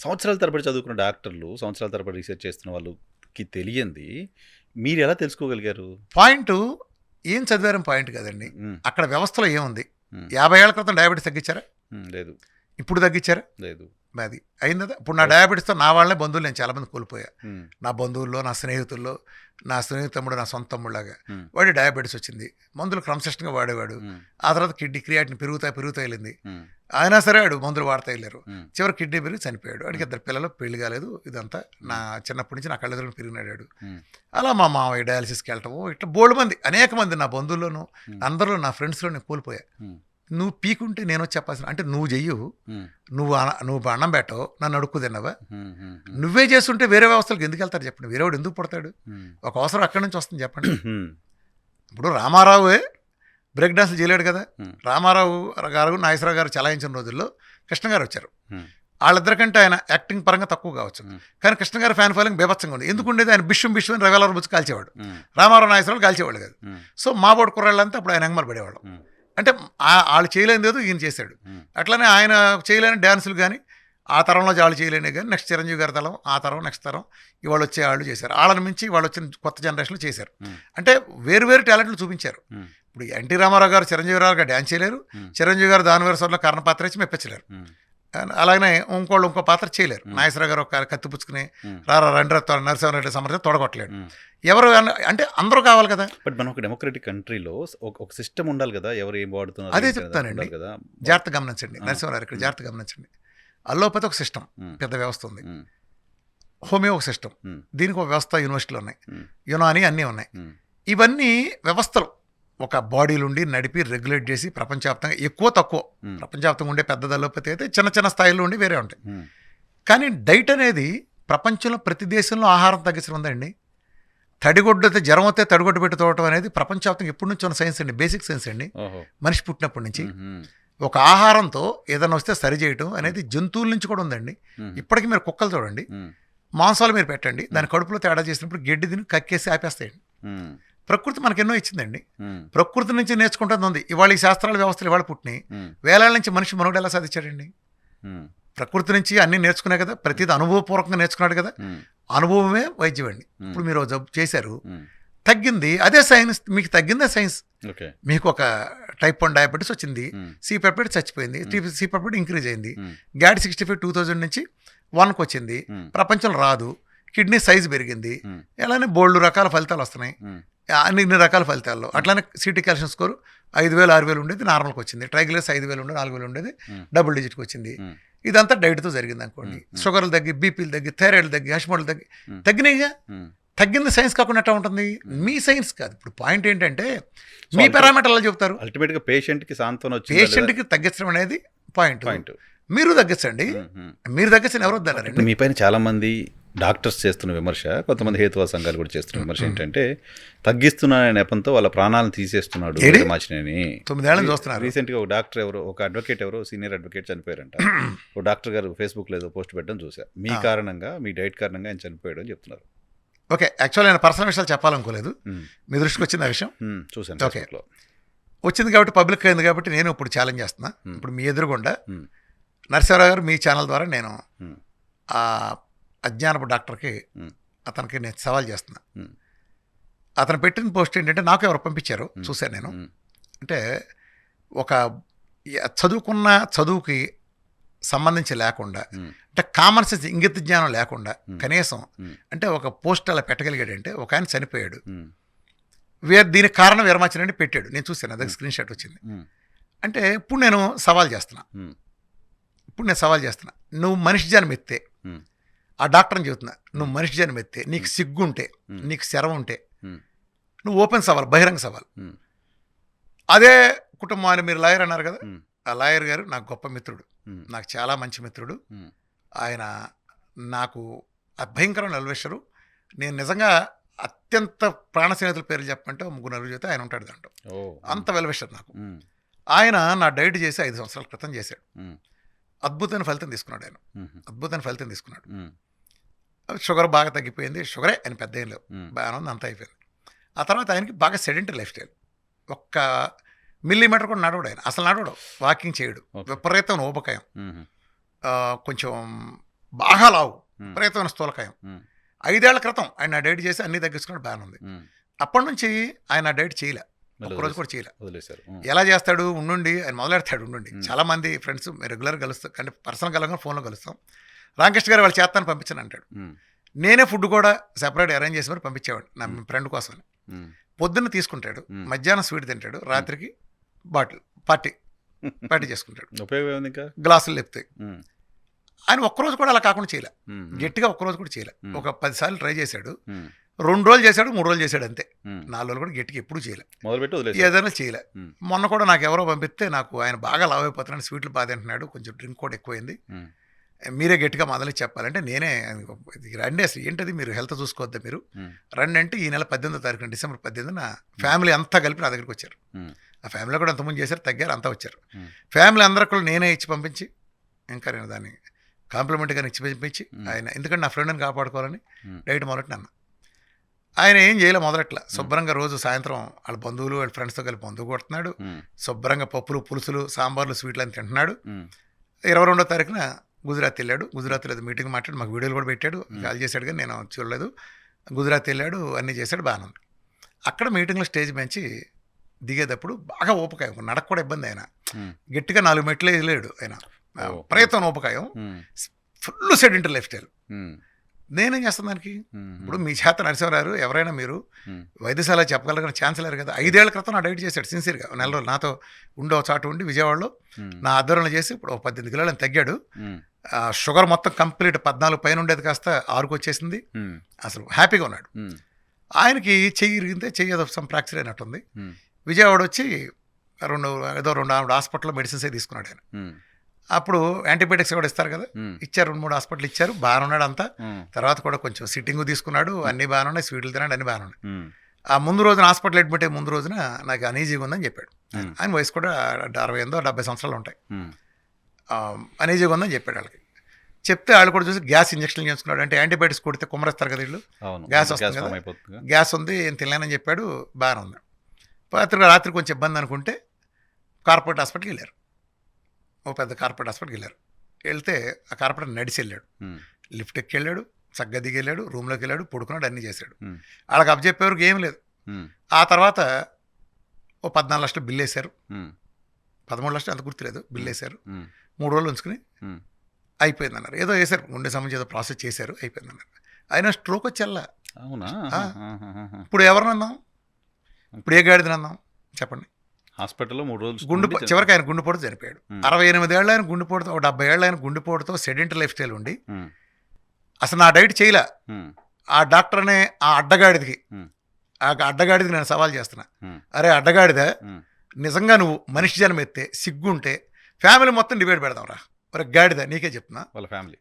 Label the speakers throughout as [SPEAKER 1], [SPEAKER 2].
[SPEAKER 1] సంవత్సరాల తరబడి చదువుకున్న డాక్టర్లు, సంవత్సరాల తరబడి రీసెర్చ్ చేస్తున్న వాళ్ళకి తెలియంది మీరెలా తెలుసుకోగలిగారు?
[SPEAKER 2] పాయింట్ ఏం చదివారని పాయింట్ కదండి. అక్కడ వ్యవస్థలో ఏముంది? 50 ఏళ్ల క్రితం డయాబెటీస్ తగ్గించారా?
[SPEAKER 1] లేదు.
[SPEAKER 2] ఇప్పుడు తగ్గించారా?
[SPEAKER 1] లేదు.
[SPEAKER 2] అది అయింది కదా. ఇప్పుడు నా డయాబెటీస్తో నా వాళ్ళే బంధువులు నేను చాలామంది కోల్పోయా. నా బంధువుల్లో, నా స్నేహితుల్లో, నా స్నేహితమ్ముడు, నా సొంత తమ్ముళ్ళగా వాడి డయాబెటీస్ వచ్చింది. మందులు క్రమశిష్టంగా వాడేవాడు. ఆ తర్వాత కిడ్నీ క్రియాటిన్ పెరుగుతా వెళ్ళింది. అయినా సరే వాడు మందులు వాడతా వెళ్ళారు. చివరి కిడ్నీ పెరిగి చనిపోయాడు. వాడికి 2 పిల్లలు, పెళ్లి కాలేదు. ఇదంతా నా చిన్నప్పటి నుంచి నా కళ్ళెదురుని పెరిగినాడు. అలా మా మామయ్య డయాలసిస్కి వెళ్ళటము, ఇట్లా బోల్డ్ మంది, అనేక మంది నా బంధువుల్లోనూ, అందరిలో, నా ఫ్రెండ్స్లో నేను కోల్పోయా. నువ్వు పీకుంటే నేను వచ్చి చెప్పాల్సిన, అంటే నువ్వు చెయ్యు, నువ్వు అన్నం పెట్టవు, నన్ను అడుక్కు తిన్నావా? నువ్వే చేస్తుంటే వేరే వ్యవస్థలకు ఎందుకు వెళ్తారు చెప్పండి? వేరేవాడు ఎందుకు పుడతాడు? ఒక అవసరం అక్కడి నుంచి వస్తుంది చెప్పండి. ఇప్పుడు రామారావుే బ్రేక్ డాన్స్లు చేయలేడు కదా. రామారావు గారు, నాగేశ్వరరావు గారు చలాయించిన రోజుల్లో కృష్ణ గారు వచ్చారు. వాళ్ళిద్దరికంటే ఆయన యాక్టింగ్ పరంగా తక్కువ కావచ్చు, కానీ కృష్ణ గారి ఫ్యాన్ ఫాలోయింగ్ బేభత్సంగా ఉంది. ఎందుకుండేది? ఆయన బిష్యం అని రవేల బుచ్చి కాల్చేవాడు. రామారావు, నాగేశ్వరరావు కాల్చేవాళ్ళు కాదు. సో మా బోర్డు కుర్రాళ్ళంతా అప్పుడు ఆయన ఎంగమలు పడేవాళ్ళం. అంటే వాళ్ళు చేయలేనిదేదో ఈయన చేశాడు. అట్లనే ఆయన చేయలేని డ్యాన్సులు కానీ ఆ తరంలో వాళ్ళు చేయలేని కానీ నెక్స్ట్ చిరంజీవి గారి తరం, ఆ తరం, నెక్స్ట్ తరం ఇవాళ వచ్చే వాళ్ళు చేశారు. వాళ్ళని మించి వాళ్ళు వచ్చిన కొత్త జనరేషన్లు చేశారు. అంటే వేరు టాలెంట్లు చూపించారు. ఇప్పుడు ఎన్టీ రామారావు గారు చిరంజీవి గారు డ్యాన్స్ చేయలేరు, చిరంజీవి గారు దానివేరసంలో కర్ణ పాత్ర ఇచ్చి మెప్పించలేరు. అలాగనే ఇంకో పాత్ర చేయలేరు. నాగేశ్వరరావు గారు ఒక కత్తి పుచ్చుకుని నరసింహారెడ్డి సమర్థ తొడగొట్టలేడు. ఎవరు అంటే అందరూ కావాలి కదా.
[SPEAKER 1] బట్ మనం ఒక డెమోక్రటిక్ కంట్రీలో ఒక సిస్టమ్ ఉండాలి కదా. ఎవరు ఏం వాడుతున్నారు
[SPEAKER 2] అదే చెప్తానండి. జాగ్రత్త గమనించండి నరసింహారావు ఇక్కడ జాగ్రత్త గమనించండి. అల్లోపతి ఒక సిస్టమ్, పెద్ద వ్యవస్థ ఉంది. హోమియో ఒక సిస్టమ్, దీనికి ఒక వ్యవస్థ, యూనివర్సిటీలు ఉన్నాయి, యునాని అన్నీ ఉన్నాయి. ఇవన్నీ వ్యవస్థలు ఒక బాడీలుండి నడిపి రెగ్యులేట్ చేసి ప్రపంచవ్యాప్తంగా ఎక్కువ తక్కువ ప్రపంచవ్యాప్తంగా ఉండే పెద్ద అల్లోపతి అయితే చిన్న స్థాయిలో ఉండి వేరే ఉంటాయి. కానీ డైట్ అనేది ప్రపంచంలో ప్రతి దేశంలో ఆహారం తగ్గించడం ఉందండి. తడిగొడ్డైతే జ్వరం అయితే తడిగొడ్డు పెట్టి తోవటం అనేది ప్రపంచవ్యాప్తంగా ఎప్పటి నుంచి ఉన్న సైన్స్ అండి, బేసిక్ సైన్స్ అండి. మనిషి పుట్టినప్పటి నుంచి ఒక ఆహారంతో ఏదైనా వస్తే సరి చేయటం అనేది జంతువుల నుంచి కూడా ఉందండి. ఇప్పటికీ మీరు కుక్కలు చూడండి, మాంసాలు మీరు పెట్టండి, దాని కడుపులో తేడా చేసినప్పుడు గడ్డి తిని కక్కేసి ఆపేస్తాయండి. ప్రకృతి మనకెన్నో ఇచ్చిందండి. ప్రకృతి నుంచి నేర్చుకుంటుంది ఉంది. ఇవాళ ఈ శాస్త్రాల వ్యవస్థలు ఇవాళ పుట్టినాయి. వేలాల నుంచి మనిషి మనుగడ ఎలా సాధించాడండి? ప్రకృతి నుంచి అన్నీ నేర్చుకునే కదా, ప్రతిదీ అనుభవపూర్వకంగా నేర్చుకున్నాడు కదా. అనుభవమే వైద్యం అండి. ఇప్పుడు మీరు జబ్బు చేశారు, తగ్గింది, అదే సైన్స్. మీకు తగ్గిందే సైన్స్. మీకు ఒక టైప్ 1 డయాబెటీస్ వచ్చింది, సి పెప్టైడ్ చచ్చిపోయింది, సి పెప్టైడ్ ఇంక్రీజ్ అయింది, గ్యాడ్ 65 2000 నుంచి 1కి వచ్చింది, ప్రపంచంలో రాదు, కిడ్నీ సైజు పెరిగింది, ఇలానే బోల్డ్ రకాల ఫలితాలు వస్తున్నాయి, ఇన్ని రకాల ఫలితాల్లో. అట్లానే సిటీ కాల్షియం స్కోర్ 5000 6000 ఉండేది నార్మల్కి వచ్చింది, ట్రైగ్లిసరైడ్స్ 5000 ఉండేది 4000 ఉండేది డబుల్ డిజిట్కి వచ్చింది. ఇదంతా డైట్తో జరిగింది అనుకోండి. షుగర్లు తగ్గి, బీపీలు తగ్గి, థైరాయిడ్లు తగ్గి, హష్మోడ్లు తగ్గినాయిగా. తగ్గింది సైన్స్ కాకుండా ఎట్లా ఉంటుంది? మీ సైన్స్ కాదు. ఇప్పుడు పాయింట్ ఏంటంటే మీ పారామీటర్లు చెప్తారు.
[SPEAKER 1] అల్టిమేట్గా పేషెంట్కి సాంత్వన,
[SPEAKER 2] పేషెంట్కి తగ్గించడం అనేది పాయింట్. మీరు తగ్గించండి, మీరు తగ్గించండి, ఎవరు వద్దన్నారండి?
[SPEAKER 1] మీ పైన చాలా మంది డాక్టర్స్ చేస్తున్న విమర్శ, కొంతమంది హేతువా సంఘాలు కూడా చేస్తున్న విమర్శ ఏంటంటే తగ్గిస్తున్న నెపంతో వాళ్ళ ప్రాణాలను తీసేస్తున్నాడు మార్చినేని.
[SPEAKER 2] 9 ఏళ్ళని చూస్తున్నారు.
[SPEAKER 1] రీసెంట్గా ఒక డాక్టర్ ఎవరో, ఒక అడ్వకేట్ ఎవరో, సీనియర్ అడ్వకేట్ చనిపోయారంట. ఒక డాక్టర్ గారు ఫేస్బుక్లో ఏదో పోస్ట్ పెట్టడం చూసారు. మీ కారణంగా, మీ డైట్ కారణంగా ఆయన చనిపోయాడు అని చెప్తున్నారు.
[SPEAKER 2] ఓకే, యాక్చువల్లీ నేను పర్సనల్ విషయాలు చెప్పాలనుకోలేదు, మీ దృష్టికి వచ్చింది ఆ విషయం.
[SPEAKER 1] చూసాను.
[SPEAKER 2] ఓకే, వచ్చింది కాబట్టి పబ్లిక్ అయింది కాబట్టి నేను ఇప్పుడు ఛాలెంజ్ చేస్తున్నా. ఇప్పుడు మీ ఎదురుగుండా నరసింహారావు గారు, మీ ఛానల్ ద్వారా నేను ఆ అజ్ఞానపు డాక్టర్కి, అతనికి నేను సవాల్ చేస్తున్నా. అతను పెట్టిన పోస్ట్ ఏంటంటే, నాకు ఎవరు పంపించారు చూశాను నేను. అంటే ఒక చదువుకున్న చదువుకి సంబంధించి లేకుండా, అంటే కామన్ సెన్స్, ఇంగిత జ్ఞానం లేకుండా, కనీసం అంటే ఒక పోస్ట్ అలా పెట్టగలిగాడంటే, ఒక ఆయన చనిపోయాడు, దీనికి కారణం విరమాచనని పెట్టాడు. నేను చూశాను, అదే స్క్రీన్ షాట్ వచ్చింది. అంటే ఇప్పుడు నేను సవాల్ చేస్తున్నా, నువ్వు మనిషి జన్మ ఎత్తే, ఆ డాక్టర్ని చెబుతున్నా, నువ్వు మనిషి జన్మ ఎత్తే, నీకు సిగ్గుంటే, నీకు శరం ఉంటే, నువ్వు ఓపెన్ సవాల్, బహిరంగ సవాల్. అదే కుటుంబాన్ని, మీరు లాయర్ అన్నారు కదా, ఆ లాయర్ గారు నాకు గొప్ప మిత్రుడు, నాకు చాలా మంచి మిత్రుడు. ఆయన నాకు భయంకరమైన వెల్విషరు. నేను నిజంగా అత్యంత ప్రాణ స్నేహితుల పేర్లు చెప్పమంటే 3-4 చేస్తే ఆయన ఉంటాడు దాంట్లో. అంత వెల్విషర్ నాకు. ఆయన నా డైట్ చేసి 5 సంవత్సరాల క్రితం చేశాడు. అద్భుతమైన ఫలితం తీసుకున్నాడు ఆయన, అద్భుతమైన ఫలితం తీసుకున్నాడు. షుగర్ బాగా తగ్గిపోయింది, షుగరే ఆయన పెద్ద ఏం లేవు, బాగానే ఉంది, అంతా అయిపోయింది. ఆ తర్వాత ఆయనకి బాగా సెడెంటరీ లైఫ్ స్టైల్, 1 మిల్లీమీటర్ కూడా నడవడు ఆయన, అసలు నడవడు, వాకింగ్ చేయడు, విపరీతం ఊబకాయం, కొంచెం బాగా లావు,
[SPEAKER 1] ఉమ్,
[SPEAKER 2] విపరీతమైన స్థూలకాయం.
[SPEAKER 1] ఉమ్,
[SPEAKER 2] 5 ఏళ్ల క్రితం ఆయన డైట్ చేసి అన్ని తగ్గించుకుని బాగానే ఉంది.
[SPEAKER 1] ఉమ్.
[SPEAKER 2] అప్పటి నుంచి ఆయన డైట్ చేయలే,
[SPEAKER 1] మళ్ళీ
[SPEAKER 2] ఒక్కరోజు కూడా చేయలే.
[SPEAKER 1] వదిలేశారు. ఉమ్,
[SPEAKER 2] ఎలా చేస్తాడు, ఉండుండి ఆయన మొదలెడతాడు. ఉండుండి
[SPEAKER 1] ఉమ్.
[SPEAKER 2] చాలా మంది ఫ్రెండ్స్ రెగ్యులర్గా కలుస్తాం, కానీ పర్సనల్ కలగా ఫోన్లో కలుస్తాం. రామకృష్ణ గారు వాళ్ళు చేస్తాను పంపించాను అంటాడు.
[SPEAKER 1] ఉమ్,
[SPEAKER 2] నేనే ఫుడ్ కూడా సెపరేట్ అరేంజ్ చేసి మరి పంపించేవాడు నా ఫ్రెండ్ కోసం.
[SPEAKER 1] ఉమ్,
[SPEAKER 2] పొద్దున్న తీసుకుంటాడు,
[SPEAKER 1] ఉమ్.
[SPEAKER 2] మధ్యాహ్నం స్వీట్ తింటాడు, రాత్రికి బాటిల్ పార్టీ చేసుకుంటాడు,
[SPEAKER 1] ఉపయోగం ఏముంది ఇంకా?
[SPEAKER 2] గ్లాసులు లేపుతాయి.
[SPEAKER 1] ఉమ్,
[SPEAKER 2] ఆయన ఒక్కరోజు కూడా అలా కాకుండా చేయలే,
[SPEAKER 1] ఉమ్,
[SPEAKER 2] గట్టిగా ఒక్కరోజు కూడా చేయలే. ఒక 10 సార్లు ట్రై చేశాడు,
[SPEAKER 1] ఉమ్,
[SPEAKER 2] 2 రోజులు చేశాడు, 3 రోజులు చేశాడు అంతే.
[SPEAKER 1] ఉమ్.
[SPEAKER 2] 4 రోజులు కూడా గట్టిగా ఎప్పుడు చేయలే,
[SPEAKER 1] మొదలుపెట్టి వదిలేశారు.
[SPEAKER 2] ఏదైనా చేయలే.
[SPEAKER 1] ఉమ్,
[SPEAKER 2] మొన్న కూడా నాకు ఎవరో పంపిస్తే నాకు ఆయన బాగా లావ్ అయిపోతున్నాడు, స్వీట్లు బాగా తింటున్నాడు, కొంచెం డ్రింక్ కూడా ఎక్కువైంది,
[SPEAKER 1] ఉమ్,
[SPEAKER 2] మీరే గట్టిగా మొదలు చెప్పాలంటే నేనే రండి, అసలు ఏంటది మీరు హెల్త్ చూసుకోవద్దా మీరు
[SPEAKER 1] ఉమ్,
[SPEAKER 2] రండి అంటే, ఈ నెల 18వ తారీఖు డిసెంబర్ 18 నా ఫ్యామిలీ అంతా కలిపి నా దగ్గరికి వచ్చారు.
[SPEAKER 1] ఉమ్,
[SPEAKER 2] ఆ ఫ్యామిలీ కూడా అంతకుముందు చేశారు, తగ్గారు, అంతా వచ్చారు.
[SPEAKER 1] ఉమ్,
[SPEAKER 2] ఫ్యామిలీ అందరికి కూడా నేనే ఇచ్చి పంపించి, ఇంకా నేను దాన్ని కాంప్లిమెంట్గా ఇచ్చి పంపించి ఆయన, ఎందుకంటే నా ఫ్రెండ్ని కాపాడుకోవాలని
[SPEAKER 1] ఉమ్,
[SPEAKER 2] డైట్ మొదలెట్టినాను. ఆయన ఏం చేయలే, మొదలెట్లా శుభ్రంగా రోజు సాయంత్రం వాళ్ళ బంధువులు వాళ్ళ ఫ్రెండ్స్తో కలిపి మందు కొడుతున్నాడు,
[SPEAKER 1] ఉమ్,
[SPEAKER 2] శుభ్రంగా పప్పులు పులుసులు సాంబార్లు స్వీట్లు అని తింటున్నాడు.
[SPEAKER 1] ఉమ్,
[SPEAKER 2] 22వ తారీఖున గుజరాత్ వెళ్ళాడు. గుజరాత్లో మీటింగ్ మాట్లాడి మాకు వీడియోలు కూడా పెట్టాడు, కాల్ చేశాడు, కానీ నేను చూడలేదు. గుజరాత్ వెళ్ళాడు, అన్నీ చేశాడు, బాగానే ఉంది. అక్కడ మీటింగ్లో స్టేజ్ పెంచి దిగేటప్పుడు బాగా ఊపకాయం, నడక కూడా ఇబ్బంది. ఆయన
[SPEAKER 1] ఉమ్,
[SPEAKER 2] గట్టిగా 4 మెట్లు వెళ్ళాడు. ఆయన
[SPEAKER 1] ఓ.
[SPEAKER 2] ప్రయత్నం ఊపకాయం,
[SPEAKER 1] ఉమ్,
[SPEAKER 2] ఫుల్ సెడెంటరీ లైఫ్ స్టైల్.
[SPEAKER 1] ఉమ్,
[SPEAKER 2] నేనేం చేస్తాను దానికి?
[SPEAKER 1] ఉమ్,
[SPEAKER 2] ఇప్పుడు మీ చేత నరసింహారావు ఎవరైనా మీరు
[SPEAKER 1] ఉమ్,
[SPEAKER 2] వైద్యశాల చెప్పగలరు, ఛాన్స్ లేరు కదా. 5 ఏళ్ల క్రితం నా డైట్ చేశాడు సిన్సియర్గా, 4 రోజులు నాతో ఉండో చాటు ఉండి విజయవాడలో
[SPEAKER 1] ఉమ్,
[SPEAKER 2] నా ఆధ్వర్యంలో చేసి ఇప్పుడు 18 కిలోలు తగ్గాడు.
[SPEAKER 1] ఉమ్,
[SPEAKER 2] షుగర్ మొత్తం కంప్లీట్ 14 పైన ఉండేది కాస్త 6కు వచ్చేసింది.
[SPEAKER 1] ఉమ్,
[SPEAKER 2] అసలు హ్యాపీగా ఉన్నాడు.
[SPEAKER 1] ఉమ్,
[SPEAKER 2] ఆయనకి చెయ్యి ఇరిగితే, చెయ్యి ఏదో సమ్ ఫ్రాక్చర్ అయినట్టుంది.
[SPEAKER 1] ఉమ్,
[SPEAKER 2] విజయవాడ వచ్చి రెండు హాస్పిటల్లో మెడిసిన్స్ తీసుకున్నాడు ఆయన.
[SPEAKER 1] ఉమ్,
[SPEAKER 2] అప్పుడు యాంటీబయాటిక్స్ కూడా ఇస్తారు కదా,
[SPEAKER 1] ఉమ్,
[SPEAKER 2] ఇచ్చారు, 2-3 హాస్పిటల్ ఇచ్చారు, బాగానే ఉన్నాడు అంతా.
[SPEAKER 1] ఉమ్,
[SPEAKER 2] తర్వాత కూడా కొంచెం సిట్టింగ్ తీసుకున్నాడు, అన్నీ బాగానే ఉన్నాయి, స్వీట్లు తిన్నాడు, అన్నీ బాగానే ఉన్నాయి.
[SPEAKER 1] ఉమ్,
[SPEAKER 2] ఆ ముందు రోజున హాస్పిటల్ అడ్మిట్ అయ్యే ముందు రోజున నాకు అనీజీగా ఉందని చెప్పాడు.
[SPEAKER 1] ఉమ్,
[SPEAKER 2] ఆయన వయసు కూడా 68-70 సంవత్సరాలు ఉంటాయి.
[SPEAKER 1] ఉమ్,
[SPEAKER 2] అనీజీగా ఉందని చెప్పాడు వాళ్ళకి. చెప్తే వాళ్ళు కూడా చూసి గ్యాస్ ఇంజక్షన్లు చేసుకున్నాడు. అంటే యాంటీబయాటిక్స్ కొడితే కుమ్మరేస్తారు కదా వీళ్ళు,
[SPEAKER 1] అవును,
[SPEAKER 2] గ్యాస్ వస్తుంది
[SPEAKER 1] ఫామ్
[SPEAKER 2] కదా,
[SPEAKER 1] అయిపోతుందిగా.
[SPEAKER 2] గ్యాస్ ఉంది, ఏం తినలేనని చెప్పాడు, బాగానే ఉంది. రాత్రి కొంచెం ఇబ్బంది అనుకుంటే కార్పొరేట్ హాస్పిటల్కి వెళ్ళారు. ఓ పెద్ద కార్పొరేట్ హాస్పిటల్కి వెళ్ళారు. వెళ్తే ఆ కార్పొరేట్ నడిచి వెళ్ళాడు,
[SPEAKER 1] ఉమ్,
[SPEAKER 2] లిఫ్ట్ ఎక్కి వెళ్ళాడు, చక్కగా దిగి వెళ్ళాడు, రూమ్లోకి వెళ్ళాడు, పడుకున్నాడు, అన్నీ చేశాడు.
[SPEAKER 1] ఉమ్,
[SPEAKER 2] వాళ్ళకి అప్పచెప్పేవరకు ఏం లేదు.
[SPEAKER 1] ఉమ్,
[SPEAKER 2] ఆ తర్వాత ఓ 14 లక్షలు బిల్లు వేశారు,
[SPEAKER 1] ఉమ్,
[SPEAKER 2] 13 లక్షలు అంత గుర్తులేదు, బిల్లు వేశారు.
[SPEAKER 1] ఉమ్,
[SPEAKER 2] 3 రోజులు ఉంచుకుని
[SPEAKER 1] ఉమ్,
[SPEAKER 2] అయిపోయిందన్నారు. ఏదో వేశారు, గుండె సంబంధించి ఏదో ప్రాసెస్ చేశారు, అయిపోయిందన్నారు. ఆయన స్ట్రోక్ వచ్చేలా.
[SPEAKER 1] అవునా?
[SPEAKER 2] ఆ.
[SPEAKER 1] ఆహాహాహా.
[SPEAKER 2] ఇప్పుడు ఎవరినన్నాం, ఇప్పుడు ఏ గాడిదనన్నాం చెప్పండి.
[SPEAKER 1] హాస్పిటల్లో 3 రోజులు
[SPEAKER 2] చివరికి ఆయన గుండెపోటు చనిపోయాడు. 68 ఏళ్ళు ఆయన గుండెపోటుతో, 70 ఏళ్ళు ఆయన గుండెపోటుతో సెడెంటరీ లైఫ్ స్టైల్ ఉండి
[SPEAKER 1] ఉమ్,
[SPEAKER 2] అసలు నా డైట్ చేయలే.
[SPEAKER 1] ఉమ్,
[SPEAKER 2] ఆ డాక్టర్ అనే ఆ అడ్డగాడిదికి,
[SPEAKER 1] ఉమ్,
[SPEAKER 2] ఆ అడ్డగాడిదికి నేను సవాల్ చేస్తున్నా,
[SPEAKER 1] ఉమ్,
[SPEAKER 2] అరే అడ్డగాడిద,
[SPEAKER 1] ఉమ్,
[SPEAKER 2] నిజంగా నువ్వు మనిషి జన్మ ఎత్తే సిగ్గుంటే ఫ్యామిలీ మొత్తం డిబేట్ పెడదాం రా, ఒరే గాడిద, నీకే చెప్తున్నా,
[SPEAKER 1] వాళ్ళ ఫ్యామిలీ.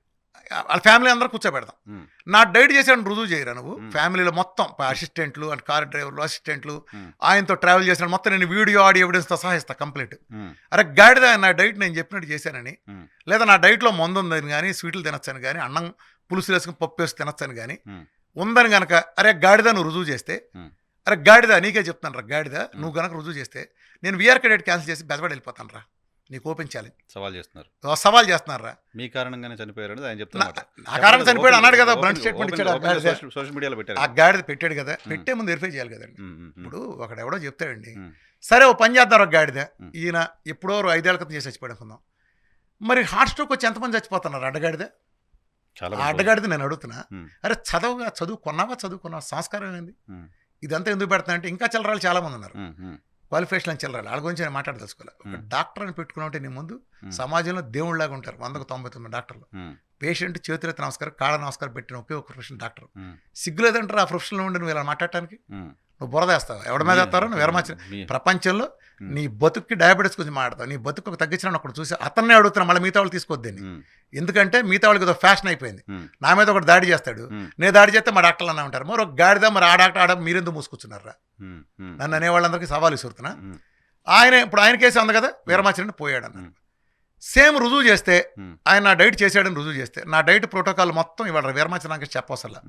[SPEAKER 2] వాళ్ళ ఫ్యామిలీ అందరూ కూర్చోబెడదాం.
[SPEAKER 1] ఉమ్,
[SPEAKER 2] నా డైట్ చేసాను రుజువు చేయరా నువ్వు, ఫ్యామిలీలో మొత్తం అసిస్టెంట్లు అండ్ కార్ డ్రైవర్లు అసిస్టెంట్లు ఆయనతో ట్రావెల్ చేసిన మొత్తం నేను వీడియో ఆడియో ఎవిడెన్స్తో సహా ఇస్తా కంప్లీట్.
[SPEAKER 1] ఉమ్,
[SPEAKER 2] అరే గాడిద, నా డైట్ నేను చెప్పినట్టు చేశానని,
[SPEAKER 1] ఉమ్,
[SPEAKER 2] లేదా నా డైట్లో మందు ఉందని కానీ, స్వీట్లు తినొచ్చని కానీ, అన్నం పులుసు వేసుకుని పప్పు వేసి తినొచ్చని కానీ
[SPEAKER 1] ఉమ్,
[SPEAKER 2] ఉందని కనుక, అరే గాడిద నువ్వు రుజువు చేస్తే,
[SPEAKER 1] ఉమ్,
[SPEAKER 2] అరే గాడిద నీకే చెప్తాను రా గాడిద, నువ్వు కనుక రుజువు చేస్తే నేను వీఆర్కే డైట్ క్యాన్సిల్ చేసి బెజవాడ వెళ్ళిపోతాను రా, నీకు ఓపెన్ ఛాలెంజ్
[SPEAKER 1] సవాల్ చేస్తున్నారు.
[SPEAKER 2] సవాల్ చేస్తున్నారు రా.
[SPEAKER 1] మీ కారణంగానే చనిపోయారని ఆయన చెప్తున్నారు.
[SPEAKER 2] ఆ కారణం చనిపోయాడు అన్నాడు కదా, బ్లంట్ స్టేట్మెంట్ ఇచ్చాడు. ఆ గాడిద
[SPEAKER 1] సోషల్ మీడియాలో పెట్టారు.
[SPEAKER 2] ఆ గాడిద పెట్టాడు కదా, పెట్టే ముందు వెరిఫై చేయాలి కదండి.
[SPEAKER 1] ఉమ్, ఉమ్, ఉమ్,
[SPEAKER 2] ఇప్పుడు ఒకడు ఎవడో చెప్తాడండి,
[SPEAKER 1] ఉమ్,
[SPEAKER 2] సరే ఓ పని చేద్దాం ఒక గాడిద, ఈయన ఎప్పుడో 5 ఏళ్ల క్రితం చేసి చచ్చిపోయాడు అనుకుందాం, మరి హార్ట్ స్ట్రోక్ వచ్చి ఎంతమంది చచ్చిపోతున్నారు అడ్డగాడిద?
[SPEAKER 1] చాలా
[SPEAKER 2] ఆ అడ్డగాడిద నేను అడుగుతున్నా,
[SPEAKER 1] ఉమ్,
[SPEAKER 2] అరే చదువుకున్నావా సంస్కారం ఏంది?
[SPEAKER 1] ఉమ్,
[SPEAKER 2] ఇదంతా ఎందుకు పెడతా అంటే ఇంకా చిల్లరాలు చాలా మంది ఉన్నారు,
[SPEAKER 1] ఉమ్, ఉమ్,
[SPEAKER 2] క్వాలిఫికేషన్ అని చిల్లరాలు, వాళ్ళ గురించి నేను మాట్లాడదలుచుకోవాలి. ఒక డాక్టర్ అని పెట్టుకున్నామంటే నీ ముందు సమాజంలో దేవుళ్ళలాగా ఉంటారు 199 డాక్టర్లు.
[SPEAKER 1] ఉమ్,
[SPEAKER 2] పేషెంట్ చేతులెత్తి నమస్కారం, కాళ్ళ నమస్కారం పెట్టిన ఒకే ఒక ప్రొఫెషనల్ డాక్టర్.
[SPEAKER 1] ఉమ్,
[SPEAKER 2] సిగ్గులేదంటారు ఆ ప్రొఫెషనల్ ఉండి నువ్వు ఇలా మాట్లాడటానికి?
[SPEAKER 1] ఉమ్,
[SPEAKER 2] నువ్వు బురదేస్తావు, ఎవడి మీద వేస్తారో నువ్వు ఎరమార్చిన ప్రపంచంలో నీ బతుక్కి డయాబెటీస్ గురించి మాట్లాడతావు, నీ బతుకు తగ్గించిన ఒకటి చూసి అతన్నే అడుగుతున్నా, మళ్ళీ మిగతా వాళ్ళు తీసుకోవద్దని. ఎందుకంటే మిగతా వాళ్ళకి ఏదో ఫ్యాషన్ అయిపోయింది, నా మీద ఒకటి దాడి చేస్తాడు, నేను దాడి చేస్తే మా డాక్టర్లు అన్నా ఉంటారు, మరి ఒక గాడిద, మరి ఆ డాక్టర్ ఆడ మీరెందుకు మూసుకొచ్చున్నారా? నన్ను అనేవాళ్ళందరికీ సవాలు విసురుతున్నా. ఇప్పుడు ఆయన కేసు ఉంది కదా, వీరమాచిరెడ్డి పోయాడు అన్న సేమ్ రుజువు చేస్తే, ఆయన నా డైట్ చేశాడని రుజువు చేస్తే, నా డైట్ ప్రోటోకాల్ మొత్తం ఇవాళ వీరమాచిరెడ్డి చెప్పవసలా.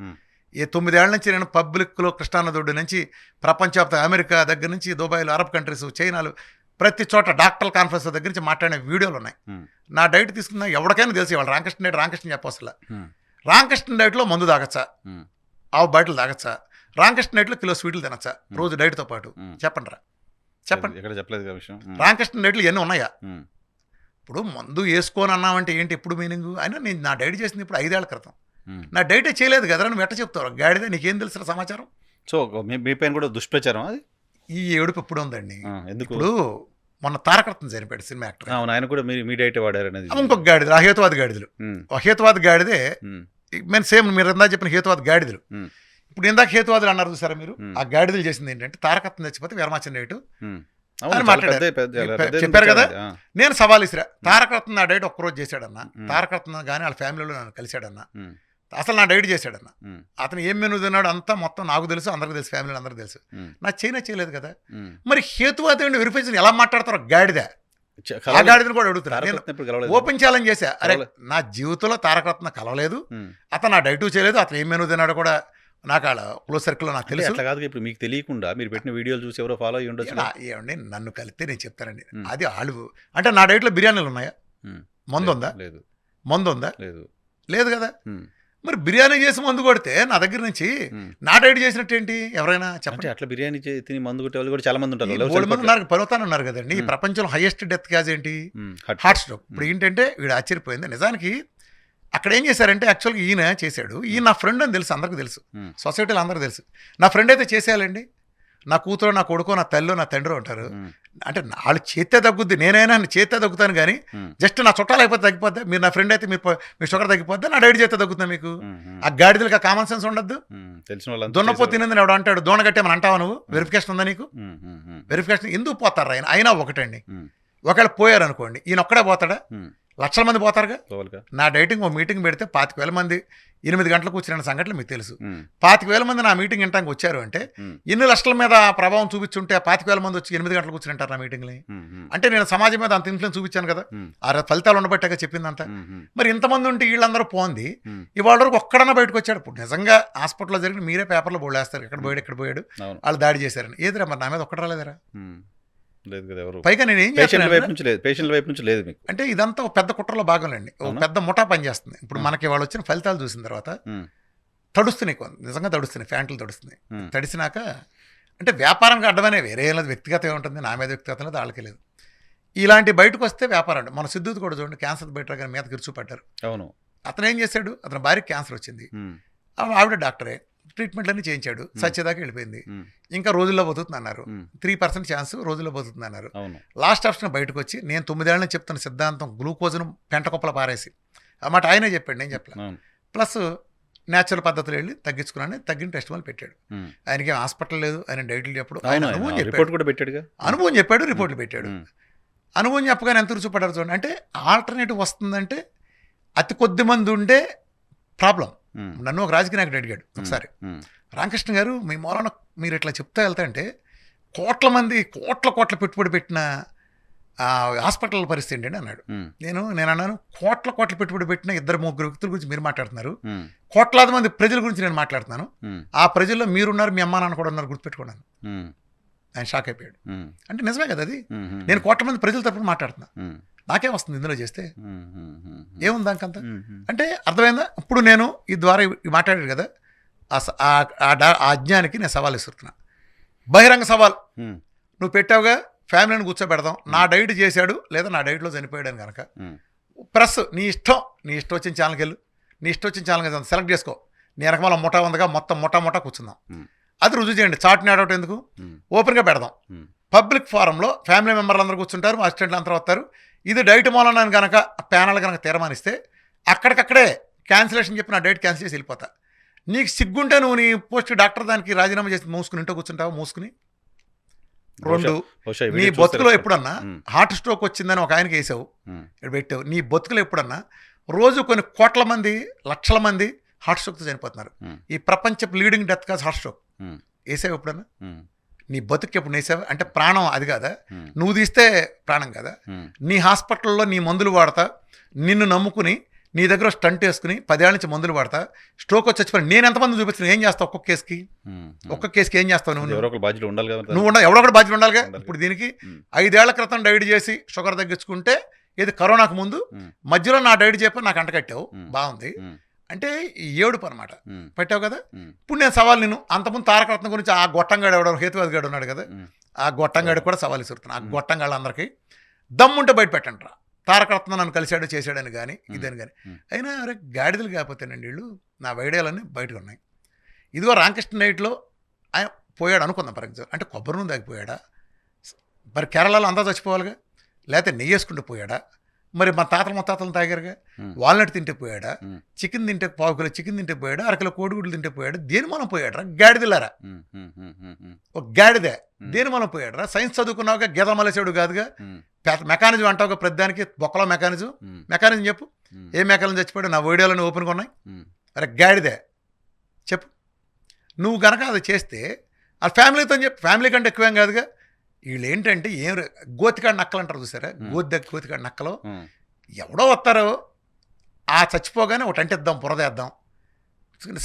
[SPEAKER 2] ఈ 9 ఏళ్ల నుంచి నేను పబ్లిక్లో కృష్ణానదుడి నుంచి ప్రపంచవ్యాప్త అమెరికా దగ్గర నుంచి దుబాయ్లో, అరబ్ కంట్రీస్, చైనాలు ప్రతి చోట డాక్టర్ కాన్ఫరెన్స్ దగ్గర నుంచి మాట్లాడిన వీడియోలు ఉన్నాయి. నా డైట్ తీసుకున్నా ఎవరికైనా తెలిసి వాళ్ళు రామకృష్ణ చెప్పవసలా. రామకృష్ణ డైట్లో మందు తాగచ్చా, ఆవు బయటలు తాగచ్చా, రామకృష్ణ డైట్లో కిలో స్వీట్లు తినచ్చా రోజు డైట్తో పాటు? చెప్పండి రా, చెప్పండి. రామకృష్ణ డైట్లు ఇవన్నీ ఉన్నాయా? ఇప్పుడు మందు వేసుకొని అన్నామంటే ఏంటి ఎప్పుడు మీనింగ్? అయినా నేను నా డైట్ చేసింది ఇప్పుడు 5 ఏళ్ల క్రితం. నా డైటే చేయలేదు కదా, నువ్వు ఎట్ట చెప్తావు? గాడిదే నీకేం తెలుసు సమాచారం?
[SPEAKER 1] సో మీ పైన కూడా దుష్ప్రచారం అది.
[SPEAKER 2] ఈ ఏడుపు ఎప్పుడు ఉందండి? ఇప్పుడు మొన్న తారకరత్న చనిపోయాడు, సినిమా యాక్టర్.
[SPEAKER 1] ఆయన కూడా మీ డైట్ వాడారు అనేది.
[SPEAKER 2] ఇంకొక గాడిదలు, ఆ హేతువాద గాడిదలు. ఆ హేతువాద గాడిదే మేము సేమ్ మీరు ఇందాక చెప్పిన హేతువాద గాడిదలు. ఇప్పుడు ఇందాక హేతువాదులు అన్నారు చూసారా మీరు? ఆ గాడిదలు చేసింది ఏంటంటే తారకరత్న చచ్చిపోతే వీరమాచిన డైట్ అని మాట్లాడారు, చెప్పారు కదా. నేను సవాల్ ఇసిరా, తారకరత్న నా డైట్ ఒక్కరోజు చేశాడన్నా, తారకరత్న కానీ వాళ్ళ ఫ్యామిలీలో నన్ను కలిశాడన్నా, అసలు నా డైట్ చేశాడన్నా, అతను ఏం మెనూ తిన్నాడు అంతా మొత్తం నాకు తెలుసు, అందరికి తెలుసు, ఫ్యామిలీలో అందరికి తెలుసు. నా చేయలేదు కదా. మరి హేతువాద వెరిఫికేషన్ ఎలా మాట్లాడతారో గాడిద? ఆ గాడిదని కూడా అడుగుతున్నా. నేను ఓపెన్ ఛాలెంజ్ చేశా, అరే నా జీవితంలో తారకరత్న కలవలేదు, అతను నా డైట్ చేయలేదు, అతను ఏం మెనూ తిన్నాడు కూడా నాకు అలా క్లోజ్ సర్కిల్లో నాకు తెలుసు.
[SPEAKER 1] అట్లా కాదు, ఇప్పుడు మీకు తెలియకుండా మీరు పెట్టిన వీడియోలు చూసి ఎవరో ఫాలో అయ్యి ఉండొచ్చు.
[SPEAKER 2] ఏమండి నన్ను కలిస్తే నేను చెప్తానండి. అది వాళ్ళు అంటే నా డైట్లో బిర్యానీలు ఉన్నాయా? మందు ఉందా? లేదు. మందు ఉందా? లేదు కదా. మరి బిర్యానీ చేసి మందు కొడితే నా దగ్గర నుంచి నా డైట్ చేసినట్టు ఏంటి? ఎవరైనా చెప్పండి. అట్లా
[SPEAKER 1] బిర్యానీ తిని మందు కొట్టే వాళ్ళు కూడా చాలా మంది ఉంటారు.
[SPEAKER 2] ఉన్నారు, పర్వతాన్ని కదండి. ఈ ప్రపంచంలో హైయెస్ట్ డెత్ క్యాజ్ ఏంటి? Heart stroke. ఇప్పుడు ఏంటంటే వీడు ఆశ్చర్యపోయింది. నిజానికి అక్కడ ఏం చేశారంటే యాక్చువల్గా ఈయన చేశాడు. ఈయన నా ఫ్రెండ్ అని తెలుసు, అందరికీ తెలుసు, సొసైటీలో అందరికీ తెలుసు. నా ఫ్రెండ్ అయితే చేసేయాలండి. నా కూతురు, నా కొడుకో, నా తల్లి, నా తండ్రి ఉంటారు. అంటే వాళ్ళు చేస్తే తగ్గుద్ది, నేనైనా చేస్తే తగ్గుతాను కానీ జస్ట్ నా చుట్టాలు అయిపోతే తగ్గిపోద్ది. మీరు నా ఫ్రెండ్ అయితే మీ షుగర్ తగ్గిపోద్ది, నా డైట్ చేస్తే తగ్గుతుంది. మీకు ఆ గాడిదలకి కామన్ సెన్స్ ఉండద్దు. దున్నపో తినేది ఎవడు అంటాడు, దోణ కట్టేమని అంటావా నువ్వు? వెరిఫికేషన్ ఉందా నీకు? వెరిఫికేషన్ ఎందుకు పోతారు ఆయన? అయినా ఒకటండి, ఒకవేళ పోయారు అనుకోండి, ఈయన ఒక్కడే పోతాడా? లక్షల మంది పోతారుగా. నా డైటింగ్ ఓ మీటింగ్ పెడితే 25,000 మంది 8 గంటలకు వచ్చిన సంఘటనలు మీకు తెలుసు. 25,000 మంది నా మీటింగ్ వినడానికి వచ్చారు అంటే ఎన్ని లక్షల మీద ప్రభావం చూపించుంటే 25,000 మంది వచ్చి 8 గంటలకు వచ్చినంటారు నా మీటింగ్ని. అంటే నేను సమాజం మీద అంత ఇన్ఫ్లుయెన్స్ చూపించాను కదా, ఆ ఫలితాలు ఉండబట్టాక చెప్పిందంతా. మరి ఇంతమంది ఉంటే వీళ్ళందరూ పోంది, ఇవాళ వరకు ఒక్కడన్నా బయటకు వచ్చాడు. ఇప్పుడు నిజంగా హాస్పిటల్లో జరిగిన మీరే పేపర్లో బోర్డు వేస్తారు, ఎక్కడ పోయాడు వాళ్ళు దాడి చేశారని. ఏదిరా మరి నా మీద ఒక్కడు రాలేదరా? పైగా నేను ఏం చేస్తాను అంటే ఇదంతా ఒక పెద్ద కుట్రలో భాగంలేండి, ఒక పెద్ద ముఠా పనిచేస్తుంది. ఇప్పుడు మనకి వాళ్ళు వచ్చిన ఫలితాలు చూసిన తర్వాత తడుస్తున్నాయి, నిజంగా తడుస్తున్నాయి, ఫ్యాంట్లు తడుస్తున్నాయి. తడిసినాక అంటే వ్యాపారంగా అడ్డమనే వేరే లేదు, వ్యక్తిగతం ఉంటుంది. నా మీద వ్యక్తిగతం లేదు, వాళ్ళకి లేదు. ఇలాంటి బయటకు వస్తే వ్యాపారం అంటే మన సిద్ధుది కూడా చూడండి, క్యాన్సర్ బయట కానీ మీద గిరుచు పడ్డారు. అవును, అతను ఏం చేశాడు, అతని భార్యకి క్యాన్సర్ వచ్చింది, ఆవిడ డాక్టరే, ట్రీట్మెంట్లన్నీ చేయించాడు, సచ్చేదాకా వెళ్ళిపోయింది. ఇంకా రోజుల్లో పోతుంది అన్నారు, 3% ఛాన్స్ రోజుల్లో పోతుంది అన్నారు. లాస్ట్ ఆప్షన్ బయటకు వచ్చి నేను 9 ఏళ్ళని చెప్తున్న సిద్ధాంతం గ్లూకోజ్ను పెంటకొప్పల పారేసి అన్నమాట ఆయనే చెప్పాడు, నేను చెప్పలే. ప్లస్ న్యాచురల్ పద్ధతులు వెళ్ళి తగ్గించుకున్నాను, తగ్గిన టెస్ట్ వల్ల పెట్టాడు. ఆయనకి హాస్పిటల్ లేదు, ఆయన డైట్లు చెప్పడు, ఆయన అనుభవం చెప్పాడు, అనుభవం చెప్పాడు, రిపోర్ట్లు పెట్టాడు. అనుభవం చెప్పగానే ఎంత రుచిపడ్డారు చూడండి. అంటే ఆల్టర్నేటివ్ వస్తుందంటే అతి కొద్ది మంది ఉండే ప్రాబ్లం. నన్ను ఒక రాజకీయ నాయకుడు అడిగాడు ఒకసారి, రామకృష్ణ గారు మీ మూలన మీరు ఇట్లా చెప్తా వెళ్తా అంటే కోట్ల మంది కోట్ల పెట్టుబడి పెట్టిన హాస్పిటల్ పరిస్థితి ఏంటండి అన్నాడు. నేను అన్నాను, కోట్ల పెట్టుబడి పెట్టిన 2-3 వ్యక్తుల గురించి మీరు మాట్లాడుతున్నారు, కోట్లాది మంది ప్రజల గురించి నేను మాట్లాడుతున్నాను. ఆ ప్రజల్లో మీరున్నారు, మీ అమ్మా నాన్న కూడా ఉన్నారు, గుర్తుపెట్టుకున్నాను. ఆయన షాక్ అయిపోయాడు. అంటే నిజమే కదా అది, నేను కోట్ల మంది ప్రజల తరపున మాట్లాడుతున్నా, నాకేం వస్తుంది ఇందులో చేస్తే, ఏముంది దానికంతా? అంటే అర్థమైందా? ఇప్పుడు నేను ఈ ద్వారా మాట్లాడాడు కదా, ఆ అజ్ఞానికి నేను సవాల్ ఇస్తున్నా, బహిరంగ సవాల్. నువ్వు పెట్టావుగా, ఫ్యామిలీని కూర్చోబెడదాం, నా డైట్ చేశాడు లేదా నా డైట్లో చనిపోయాడని కనుక ప్రెస్ నీ ఇష్టం వచ్చిన ఛానల్కి వెళ్ళు, నీ ఇష్టం వచ్చిన ఛానల్కి సెలెక్ట్ చేసుకో, నీ వెనకమాల ముఠా ఉందిగా, మొత్తం ముఠా కూర్చుందాం, అది రుజువు చేయండి. చాట్ని ఆడవటం ఎందుకు, ఓపెన్గా పెడదాం. పబ్లిక్ ఫారంలో ఫ్యామిలీ మెంబర్లు అందరూ కూర్చుంటారు, అసిస్టెంట్లు అందరూ వస్తారు. ఇది డైట్ మూలన కనుక ప్యానల్ కనుక తీర్మానిస్తే అక్కడికక్కడే క్యాన్సిలేషన్ చెప్పి నా డైట్ క్యాన్సిల్ చేసి వెళ్ళిపోతా. నీకు సిగ్గుంటే నువ్వు నీ పోస్ట్ డాక్టర్ దానికి రాజీనామా చేసి మూసుకుని ఇంట్లో కూర్చుంటావు, మూసుకుని. 2, నీ బతుకులో ఎప్పుడన్నా హార్ట్ స్ట్రోక్ వచ్చిందని ఒక ఆయనకి వేసావు, ఇక్కడ పెట్టావు. నీ బతుకులో ఎప్పుడన్నా రోజు కొన్ని కోట్ల మంది, లక్షల మంది హార్ట్ స్ట్రోక్తో చనిపోతున్నారు. ఈ ప్రపంచ leading death cause heart stroke. వేసావు ఎప్పుడన్నా? నీ బతుకు ఎప్పుడు వేసావు? అంటే ప్రాణం అది కాదా, నువ్వు తీస్తే ప్రాణం కదా. నీ హాస్పిటల్లో నీ మందులు వాడతా, నిన్ను నమ్ముకుని నీ దగ్గర స్టంట్ వేసుకుని 10 ఏళ్ళ నుంచి మందులు పడతా స్ట్రోక్ వచ్చి చచ్చిపోయి నేను ఎంతమంది చూపిస్తున్నాను, ఏం చేస్తావు ఒక్కొక్క కేసుకి? ఒక్క కేసుకి ఏం చేస్తావు నువ్వు?
[SPEAKER 1] ఎవరో ఒకరు బాధ్యత ఉండాలి కదా.
[SPEAKER 2] నువ్వు ఎవడో ఒకటి బాధ్యత ఉండాలిగా. ఇప్పుడు దీనికి 5 ఏళ్ల క్రితం డైట్ చేసి షుగర్ తగ్గించుకుంటే ఇది కరోనాకు ముందు, మధ్యలో నా డైట్ చెప్పి నాకు అంటకట్టావు, బాగుంది అంటే ఈ ఏడుపు అనమాట. పెట్టావు కదా. ఇప్పుడు నేను సవాల్ నేను అంతకుముందు తారకరత్నం గురించి ఆ గొట్టంగాడు ఎవడో హేతువాది గాడు ఉన్నాడు కదా, ఆ గొట్టంగాడికి కూడా సవాల్ ఇస్తున్నాను. ఆ గొట్టంగాళ్ళందరికీ దమ్ముంటే బయట పెట్టండి రా, తారకరత్నం నన్ను కలిశాడు చేశాడని కానీ ఇదని కానీ. అయినా అరే గాడిదలు కాకపోతేనండి వీళ్ళు, నా వైడియాలన్నీ బయటకు ఉన్నాయి. ఇదిగో రామకృష్ణ నైట్లో ఆయన పోయాడు అనుకుందాం ఫర్ ఎగ్జాంపుల్, అంటే కొబ్బరి నూనె తాగిపోయాడా? మరి కేరళలో అంతా చచ్చిపోవాలిగా. లేకపోతే నెయ్యి వేసుకుంటూ పోయాడా? మరి మా తాతలు ముత్తాతలు తాగారుగా. వాల్నట్ తింటే పోయాడా? చికెన్ తింటే 1/2 కిలో చికెన్ తింటే పోయాడా? 1/2 కిలో కోడిగుడ్లు తింటే పోయాడు? దేని మనం పోయాడరా గాడిదలారా? ఒక గాడిదే దేని మనం పోయాడరా? సైన్స్ చదువుకున్నావుగా, గీత మలేసాడు కాదుగా. మెకానిజం అంటావుగా, ప్రతిదానికి బొక్కలో మెకానిజం. మెకానిజం చెప్పు, ఏ మెకానిజం చచ్చిపోయాడు? నా వీడియోలన్నీ ఓపెన్గా ఉన్నాయి. అరే గాడిదే చెప్పు. నువ్వు కనుక అది చేస్తే ఆ ఫ్యామిలీతో చెప్పు, ఫ్యామిలీ కంటే ఎక్కువేం కాదుగా. వీళ్ళు ఏంటంటే ఏం గోతికాడు నక్కలు అంటారు చూసారా, గోతికాడు నక్కలు ఎవడో వస్తారో ఆ చచ్చిపోగానే ఒకటి అంటిద్దాం, బురదేద్దాం,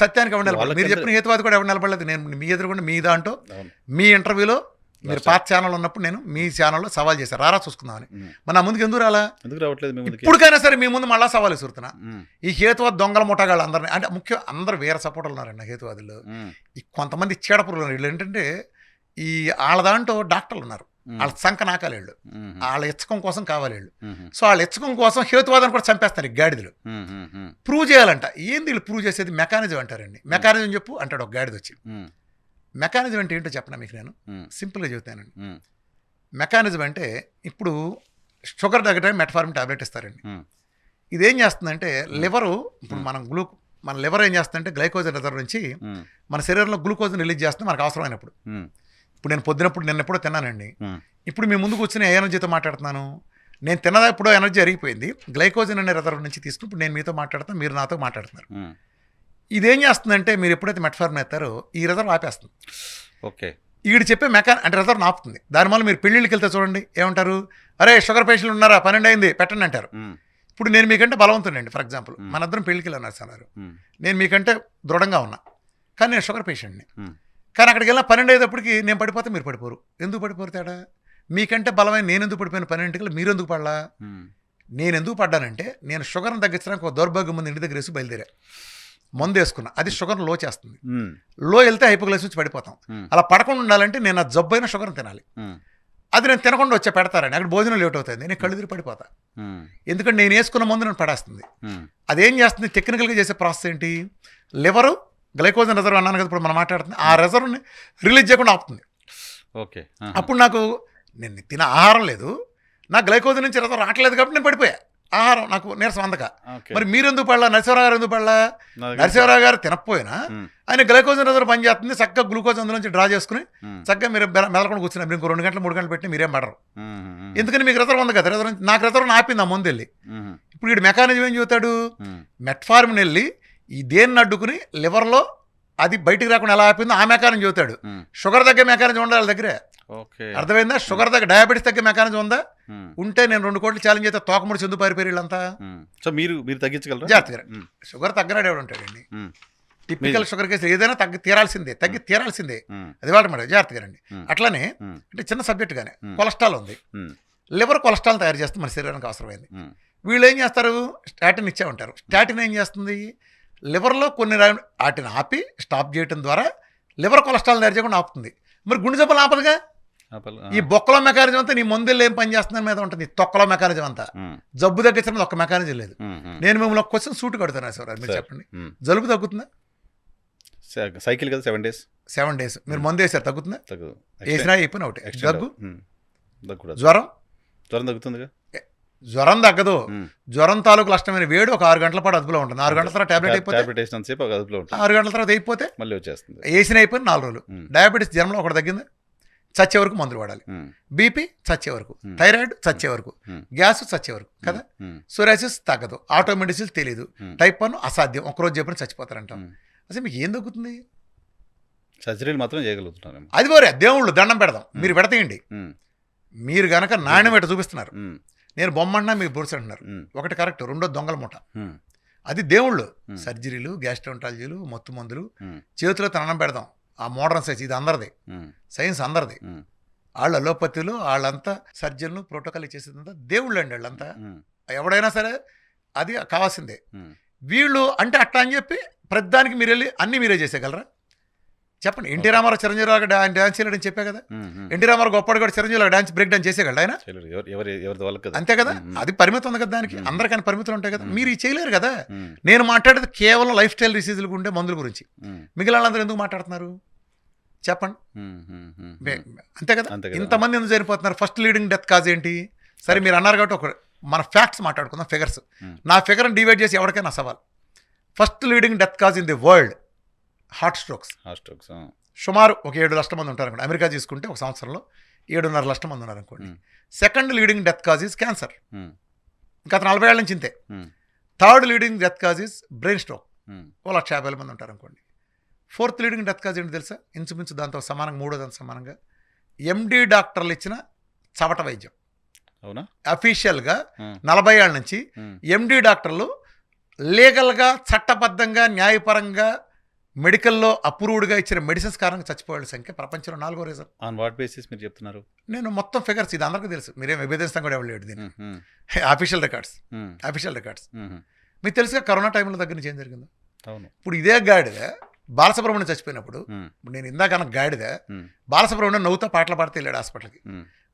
[SPEAKER 2] సత్యానికి ఎవరు నిలబడలేదు. మీరు చెప్పిన హేతువాది కూడా ఎవరు నిలబడలేదు. నేను మీ ఎదురుకుండా మీ దాంట్లో మీ ఇంటర్వ్యూలో మీరు పాత ఛానల్ ఉన్నప్పుడు నేను మీ ఛానల్లో సవాల్ చేశాను, రారా చూసుకుందామని. మరి నా ముందుకు ఎందుకు రాలా? ఇప్పటికైనా సరే మీ ముందు మళ్ళా సవాల్ విసురుతున్నా. ఈ హేతువాది దొంగల ముఠాగాళ్ళు అందరినీ, అంటే ముఖ్యం అందరు వేరే సపోర్టర్లు ఉన్నారండి హేతువాదులు. ఈ కొంతమంది చీడపురులు వీళ్ళు ఏంటంటే ఈ వాళ్ళ దాంట్లో డాక్టర్లు ఉన్నారు, వాళ్ళ సంఖ నాకాలి వీళ్ళు, వాళ్ళ ఎచ్చకం కోసం కావాలి వీళ్ళు. సో వాళ్ళ ఎచ్చకం కోసం హేతువాదాన్ని కూడా చంపేస్తారు ఈ గాడిదలు. ప్రూవ్ చేయాలంట. ఏంది వీళ్ళు ప్రూవ్ చేసేది? మెకానిజం అంటారండి. మెకానిజం చెప్పు అంటాడు ఒక గాడిద వచ్చి. మెకానిజం అంటే ఏంటో చెప్పనా మీకు, నేను సింపుల్గా చెబుతానండి. మెకానిజం అంటే ఇప్పుడు షుగర్ తగ్గడానికి మెటఫార్మిన్ టాబ్లెట్ ఇస్తారండి. ఇదేం చేస్తుందంటే లివరు, ఇప్పుడు మన లివర్ ఏం చేస్తుందంటే గ్లైకోజన్ రిజర్వ్ నుంచి మన శరీరంలో గ్లూకోజ్ని రిలీజ్ చేస్తుంది మనకు అవసరమైనప్పుడు. ఇప్పుడు నేను పొద్దునప్పుడు నిన్న ఎప్పుడో తిన్నానండి, ఇప్పుడు మీ ముందు కూర్చొని ఏ ఎనర్జీతో మాట్లాడుతున్నాను? నేను తిన్నదా ఎప్పుడో ఎనర్జీ అరిగిపోయింది, గ్లైకోజన్ అనే రిజర్వ్ నుంచి తీసుకుని ఇప్పుడు నేను మీతో మాట్లాడుతాను, మీరు నాతో మాట్లాడుతున్నారు. ఇదేం చేస్తుందంటే మీరు ఎప్పుడైతే మెటఫార్మిన్ ఎత్తారో ఈ రిజర్వ్ ఆపేస్తుంది.
[SPEAKER 1] ఓకే,
[SPEAKER 2] ఈడు చెప్పే అంటే రిజర్వ్ ఆపుతుంది. దానివల్ల మీరు పెళ్ళిళ్ళకి వెళ్తే చూడండి ఏమంటారు, అరే షుగర్ పేషెంట్లు ఉన్నారా, 12 అయింది పెట్టండి అంటారు. ఇప్పుడు నేను మీకంటే బలవంతుండండి, ఫర్ ఎగ్జాంపుల్ మనందరం పెళ్ళికి వెళ్ళన్నారు సార్, నేను మీకంటే దృఢంగా ఉన్నా కానీ నేను షుగర్ పేషెంట్ని. కానీ అక్కడికి వెళ్ళిన 12 అయ్యేటప్పటికి నేను పడిపోతే మీరు పడిపోరు. ఎందుకు పడిపోరు తేడా? మీకంటే బలమైన నేను ఎందుకు పడిపోయాను 12 మీరు ఎందుకు పడలా? నేను ఎందుకు పడ్డానంటే నేను షుగర్ని తగ్గించడానికి ఒక దౌర్భాగ్యం ముందు ఇంటి దగ్గర వేసి బయలుదేరా, మందు వేసుకున్నా, అది షుగర్ని లో చేస్తుంది. లో వెళ్తే హైపోగ్లైసిస్ నుంచి పడిపోతాం. అలా పడకుండా ఉండాలంటే నేను ఆ జబ్బైన షుగర్ని తినాలి. అది నేను తినకుండా వచ్చే పెడతారని అక్కడ భోజనం లేట్ అవుతుంది, నేను కళ్ళు తిరిగి పడిపోతా. ఎందుకంటే నేను వేసుకున్న మందు నేను పడేస్తుంది. అదేం చేస్తుంది? టెక్నికల్గా చేసే ప్రాసెస్ ఏంటి? లివరు గ్లైకోజన్ రిజర్వ్ అన్నాను కదా ఇప్పుడు మనం మాట్లాడుతుంది, ఆ రిజర్వ్ని రిలీజ్ చేయకుండా ఆపుతుంది.
[SPEAKER 1] ఓకే,
[SPEAKER 2] అప్పుడు నాకు నేను తిన ఆహారం లేదు, నాకు గ్లైకోజన్ నుంచి రిజర్వ్ రావట్లేదు కాబట్టి నేను పడిపోయా. ఆహారం నాకు నీరసం అందక. మరి మీరు ఎందుకు పడలా? నరసింహరావు గారు ఎందుకు పడలా? నరసింహరావు గారు తినకపోయినా ఆయన గ్లైకోజన్ రిజర్వ్ పనిచేస్తుంది, చక్కగా గ్లూకోజ్ అందులోంచి డ్రా చేసుకుని చక్కగా మీరు మెదలకుండా కూర్చున్నారు. మీరు 2 గంటలు 3 గంటలు పెట్టి మీరేం పడరు. ఎందుకని మీకు రిజర్వ్ ఉంది కదా, రిజర్వ్ నాకు రిజర్వ్ ఆపింది ఆ ముందు వెళ్ళి. ఇప్పుడు వీడు మెకానిజం ఏం చెబుతాడు? మెట్ఫార్మిన్ వెళ్ళి ఈ దేన్ని అడ్డుకుని లివర్లో అది బయటికి రాకుండా ఎలా ఆపిందో ఆ మెకానిజం చెబుతాడు. షుగర్ తగ్గే మెకానిజం ఉండాలి వాళ్ళ దగ్గరే. అర్థమైందా? షుగర్ తగ్గ డయాబెటీస్ తగ్గే మెకానిజం ఉందా? ఉంటే నేను 2 కోట్లు ఛాలెంజ్ అయితే తోకముడి చెందు పారిపోయి వీళ్ళంతా.
[SPEAKER 1] సో మీరు తగ్గించగలరా?
[SPEAKER 2] జాగ్రత్తగా. షుగర్ తగ్గనాడు ఎవడు ఉంటాడండి? టిపికల్ షుగర్ కేసు ఏదైనా తగ్గి తీరాల్సిందే. అది వాడు మాట. జాగ్రత్తగా రండి. అట్లానే అంటే చిన్న సబ్జెక్ట్ గానే కొలెస్ట్రాల్ ఉంది, లివర్ కొలెస్ట్రాల్ తయారు చేస్తుంది మన శరీరానికి అవసరమైంది. వీళ్ళు ఏం చేస్తారు? స్టాటిన్ ఇచ్చే ఉంటారు. స్టాటిన్ ఏం చేస్తుంది? లివర్లో కొన్ని వాటిని ఆపి స్టాప్ చేయడం ద్వారా లివర్ కొలెస్ట్రాల్ తయారు చేయకుండా ఆపుతుంది. మరి గుండె జబ్బులు ఆపదుగా. ఈ బొక్కలో మెకానిజం అంతా నీ ముందెళ్ళి ఏం పని చేస్తుందని మీద ఉంటుంది. తొక్కలో మెకానిజం అంతా జబ్బు తగ్గించడం ఒక మెకానిజం లేదు. నేను మిమ్మల్ని ఒక క్వశ్చన్ సూట్ కడుతున్నా సార్, మీరు చెప్పండి, జలుబు తగ్గుతుందా?
[SPEAKER 1] సైకిల్ కదా 7 days.
[SPEAKER 2] 7 days మీరు మందు వేసారు, తగ్గుతుందా? వేసినా అయిపోయినా ఒకటి. దగ్గు,
[SPEAKER 1] జ్వరం తగ్గుతుందిగా.
[SPEAKER 2] జ్వరం తగ్గదు. జ్వరం తాలూకు లక్షణమైన వేడి ఒక 6 గంటల పాటు అదుపులో ఉంటుంది. 6 గంటల తర్వాత టాబ్లెట్ అయిపోతే 6 గంటల తర్వాత అయిపోతే మళ్ళీ వచ్చేస్తుంది. వేసిన అయిపోయిన 4 రోజులు. డయాబెటీస్ జన్మలో ఒకటి తగ్గింది, చచ్చే వరకు మందులు వాడాలి. బీపీ చచ్చే వరకు, థైరాయిడ్ చచ్చే వరకు, గ్యాస్ చచ్చే వరకు కదా. సోరియాసిస్ తగ్గదు, ఆటో మెడిసిన్స్ తెలియదు, టైప్ 1 అసాధ్యం, ఒకరోజు చెప్పిన చచ్చిపోతారంటాం. అసలు మీకు ఏం తగ్గుతుంది?
[SPEAKER 1] సర్జరీలు మాత్రం చేయగలుగుతున్నారు.
[SPEAKER 2] అది వరే దేవుళ్ళు దండం పెడదాం, మీరు పెడతాయండి. మీరు గనక నాణ్యం ఎట్ట చూపిస్తున్నారు, నేను బొమ్మ అంటున్నా మీరు బొరుసు అంటున్నారు. ఒకటి కరెక్ట్, రెండో దొంగల మూట. అది దేవుళ్ళు సర్జరీలు, గ్యాస్ట్రోంటాలజీలు, మత్తు మందులు, చేతిలో తనం పెడదాం, ఆ మోడర్న్ సైన్స్, ఇది అందరిది, సైన్స్ అందరిది. వాళ్ళు అలోపతిలు, వాళ్ళంతా సర్జన్లు, ప్రోటోకాల్ చేసేదంతా దేవుళ్ళు అండి. వాళ్ళంతా ఎవడైనా సరే అది కావాల్సిందే. వీళ్ళు అంటే అట్లా అని చెప్పి ప్రతిదానికి మీరు వెళ్ళి అన్నీ మీరే చేసేయగలరా? చెప్పండి. ఎన్టీ రామారావు చిరంజీవిలాగా డాన్స్ చేయలేడని చెప్పే కదా. ఎన్టీ రామారావు గొప్పడు కూడా చిరంజీవిలాగా డాన్స్ బ్రేక్ డాన్స్ చేసేయగలడు ఆయన? అంతే కదా. అది పరిమితం ఉంది కదా దానికి, అందరికైనా పరిమితులు ఉంటాయి కదా. మీరు ఇది చేయలేరు కదా. నేను మాట్లాడేది కేవలం లైఫ్ స్టైల్ డిసీజులకు ఉండే మందుల గురించి. మిగిలిన వాళ్ళందరూ ఎందుకు మాట్లాడుతున్నారు చెప్పండి? అంతే కదా. ఇంతమంది ఎందుకు చనిపోతున్నారు? ఫస్ట్ లీడింగ్ డెత్ కాజ్ ఏంటి? సరే మీరు అన్నారు కాబట్టి ఒక మన ఫ్యాక్ట్స్ మాట్లాడుకుందాం, ఫిగర్స్. నా ఫిగర్ని డివైడ్ చేసి ఎవరికైనా సవాల్. First leading death cause in the world heart strokes. సుమారు ఒక 7 లక్షల మంది ఉంటారు అనుకోండి. అమెరికా తీసుకుంటే ఒక సంవత్సరంలో 7.5 లక్షల మంది ఉన్నారు అనుకోండి. Second leading death cause is cancer, గత 40 ఏళ్ళ నుంచి ఇంతే. Third leading death cause is brain stroke, 150,000 మంది ఉంటారు అనుకోండి. ఫోర్త్ లీడింగ్ డెత్ కాజ్ ఏంటి తెలుసా? ఇంచుమించు దాంతో సమానంగా, మూడో దాంతో సమానంగా ఎండి డాక్టర్లు ఇచ్చిన చవట వైద్యం.
[SPEAKER 1] అవునా?
[SPEAKER 2] అఫీషియల్గా 40 ఏళ్ళ నుంచి ఎండి డాక్టర్లు లీగల్గా, చట్టబద్ధంగా, న్యాయపరంగా, మెడికల్లో అప్రూవ్డ్గా ఇచ్చిన మెడిసిన్స్ కారణంగా చచ్చిపోయే సంఖ్య ప్రపంచంలో 4వ రీజన్.
[SPEAKER 1] ఆన్ వాట్ బేసిస్ మీరు చెప్తున్నారు?
[SPEAKER 2] నేను మొత్తం ఫిగర్స్, ఇది అందరికీ తెలుసు, మీరేం విభేదిస్తాం కూడా ఎవరు దీన్ని. Official records. మీకు తెలుసుగా కరోనా టైంలో దగ్గర నుంచి ఏం జరిగిందో.
[SPEAKER 1] అవును.
[SPEAKER 2] ఇప్పుడు ఇదే గాడిద బాలసుబ్రహ్మణ్యం చచ్చిపోయినప్పుడు, ఇప్పుడు నేను ఇందాక అన్న గాడిద బాలసుబ్రహ్మణ్యం నవ్వుతా పాటలు పాడితే వెళ్ళాడు హాస్పిటల్కి.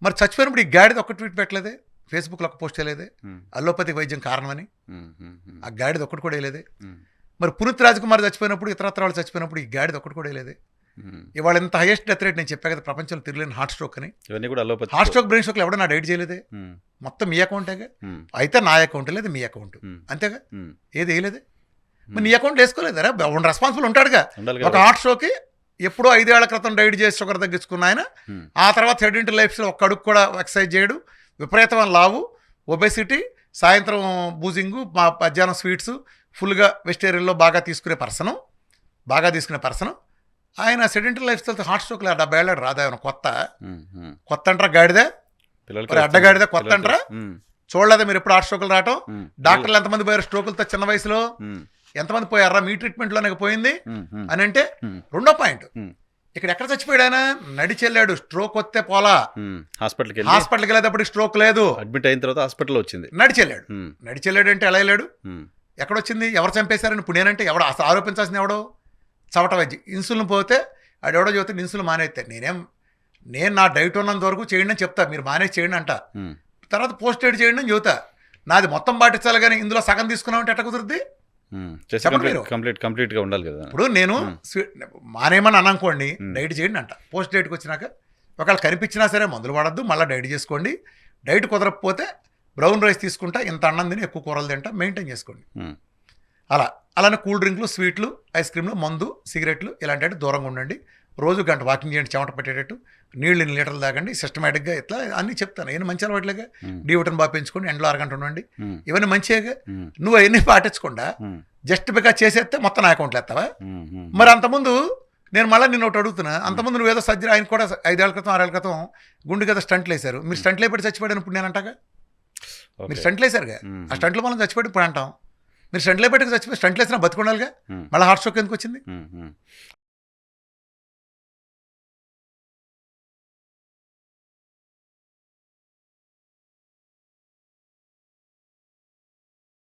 [SPEAKER 2] మరి చచ్చిపోయినప్పుడు ఈ గాడిద ఒక్క ట్వీట్ పెట్టలేదే, ఫేస్బుక్లో ఒక పోస్ట్ చేయలేదే, అల్లోపతి వైద్యం కారణమని. ఆ గాడిద ఒక్కటి కూడా వేయలేదే. మరి పునీత్ రాజ్కుమార్ చచ్చిపోయినప్పుడు, ఇతరత్ర వాళ్ళు చచ్చిపోయినప్పుడు ఈ గాడిద ఒక్కటి కూడా వేయలేదే. ఇవాళ ఎంత హైయెస్ట్ డెత్ రేట్ నేను చెప్పా కదా ప్రపంచంలో తిరగలేని హార్ట్ స్ట్రోక్ అని. హార్ట్ స్ట్రోక్, బ్రెయిన్ స్ట్రోక్ ఎవడన్నా డైట్ చేయలేదే. మొత్తం మీ అకౌంటేగా. అయితే నా అకౌంట్ లేదు, మీ అకౌంట్ అంతేగా. ఏది వేయలేదే. మరి నీ అకౌంట్లో వేసుకోలేదరా? రెస్పాన్సిబుల్ ఉంటాడుగా. ఒక హార్ట్ స్ట్రోక్కి ఎప్పుడో 5 ఏళ్ల క్రితం డైట్ చేసి షుగర్ తగ్గించుకున్న ఆయన, ఆ తర్వాత సెడెంటరీ లైఫ్ స్టైల్, ఒక్క అడుగు కూడా ఎక్సర్సైజ్ చేయడు, విపరీతమైన లావు, ఒబెసిటీ, సాయంత్రం బూజింగు, మధ్యాహ్నం స్వీట్స్, ఫుల్గా వెజిటేరియన్లో బాగా తీసుకునే పర్సన్ ఆయన సెడెంటరీ లైఫ్ స్టైల్తో హార్ట్ స్ట్రోక్ 70 ఏళ్ళాడు. రాదా కొత్త అంటారా గాడిదే? అడ్డగాడిదే కొత్త అంటారా? చూడలేదా మీరు ఎప్పుడు హార్ట్ స్ట్రోకులు రావటం? డాక్టర్లు ఎంతమంది పోయారు స్ట్రోకులతో చిన్న వయసులో? ఎంతమంది పోయారా? మీ ట్రీట్మెంట్లోనే పోయింది అని అంటే. రెండో పాయింట్, ఇక్కడ ఎక్కడ చచ్చిపోయాడు ఆయన? నడిచెళ్ళాడు. స్ట్రోక్ వస్తే పోలా, హాస్పిటల్కి వెళ్ళేటప్పటికి స్ట్రోక్ లేదు,
[SPEAKER 1] అడ్మిట్ అయిన తర్వాత హాస్పిటల్లో వచ్చింది.
[SPEAKER 2] నడిచెళ్ళాడు అంటే ఎలా వెళ్ళాడు? ఎక్కడొచ్చింది? ఎవరు చంపేశారని ఇప్పుడు నేనంటే ఎవడో అసలు ఆరోపించాల్సింది ఎవడో? చవట వైద్యం. ఇన్సులిన్ పోతే ఆడెవడో చెబితే ఇన్సులిన్ మానేస్తే నేను నా డైట్ ఉన్నంత వరకు చేయండి అని చెప్తా, మీరు మానేసి చేయండి అంట. తర్వాత పోస్ట్ డైట్ చేయండి అని చెబుతా. నాది మొత్తం పాటించాలి కానీ ఇందులో సగం తీసుకున్నామంటే ఎట్లా కుదురుద్ది?
[SPEAKER 1] కంప్లీట్ గా ఉండాలి కదా.
[SPEAKER 2] ఇప్పుడు నేను మానేమని అనుకోండి, డైట్ చేయండి అంట. పోస్ట్ డైట్కి వచ్చినాక ఒకవేళ కనిపించినా సరే మందులు వాడద్దు, మళ్ళీ డైట్ చేసుకోండి. డైట్ కుదరకపోతే బ్రౌన్ రైస్ తీసుకుంటా, ఇంత అన్నం తిని ఎక్కువ కూరలు తింటా, మెయింటైన్ చేసుకోండి. అలానే కూల్ డ్రింక్లు, స్వీట్లు, ఐస్ క్రీమ్లు, మందు, సిగరెట్లు ఇలాంటి దూరంగా ఉండండి. రోజు గంట వాకింగ్ చేయండి, చెమట పెట్టేటట్టు, నీళ్ళు 2 లీటర్లు తాగండి సిస్టమేటిక్గా. ఇట్లా అన్నీ చెప్తాను. ఏమైనా మంచి అలవాట్లేగా. డి విటమిన్ బాగా పెంచుకోండి, ఎండలో 1 గంట ఉండండి, ఇవన్నీ మంచిగా. నువ్వు అవన్నీ పాటించకుండా జస్ట్ బికా చేసేస్తే మొత్తం నా అకౌంట్లో ఎత్తావా? మరి అంతకుముందు నేను మళ్ళీ నిన్న ఒకటి అడుగుతున్నా, అంతకుముందు నువ్వు ఏదో సర్జరీ, ఆయన కూడా 5 ఏళ్ల క్రితం 6 ఏళ్ల క్రితం గుండె కదా స్టంట్లు వేశారు. మీరు స్టంట్లు వేపడి చచ్చిపోయాడు ఇప్పుడు నేను అంటాగా. మీరు స్టంట్లు వేశారుగా, ఆ స్టంట్లు మనం చచ్చిపోయి ఇప్పుడు అంటాం. మీరు స్టంట్లు వేపటికి చచ్చిపోయి స్టంట్లు వేసినా బతుకుండాలిగా. మళ్ళీ హార్ట్ స్ట్రోక్ ఎందుకు వచ్చింది?